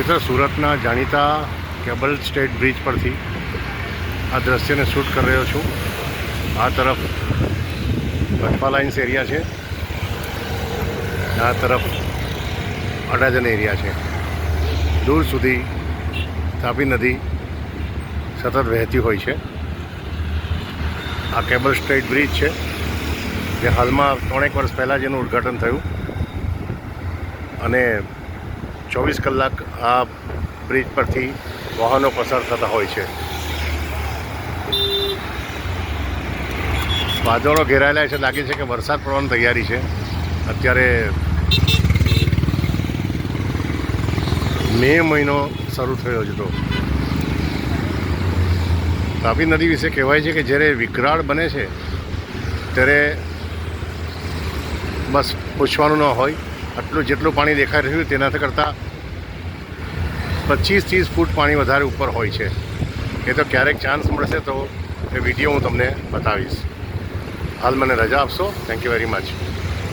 મિત્રો, સુરતના જાણીતા કેબલ સ્ટેટ બ્રિજ પરથી આ દ્રશ્યને શૂટ કરી રહ્યો છું. આ તરફ ગઢપા લાઇન્સ એરિયા છે, આ તરફ અડાજણ એરિયા છે. દૂર સુધી તાપી નદી સતત વહેતી હોય છે. આ કેબલ સ્ટેટ બ્રિજ છે, જે હાલમાં 3 વર્ષ પહેલાં જેનું ઉદ્ઘાટન થયું અને 24 કલાક આ બ્રિજ પરથી વાહનો પસાર થતા હોય છે. વાદળો ઘેરાયેલા છે, લાગે છે કે વરસાદ પડવાની તૈયારી છે. અત્યારે મે મહિનો શરૂ થયો છે. તો તાપી નદી વિશે કહેવાય છે કે જ્યારે વિકરાળ બને છે ત્યારે બસ પૂછવાનું ન હોય. આટલું જેટલું પાણી દેખાઈ રહ્યું તેનાથી કરતાં 25-30 ફૂટ પાણી વધારે ઉપર હોય છે. એ તો ક્યારેક ચાન્સ મળશે તો એ વિડીયો હું તમને બતાવીશ. હાલ મને રજા આપશો. Thank you very much.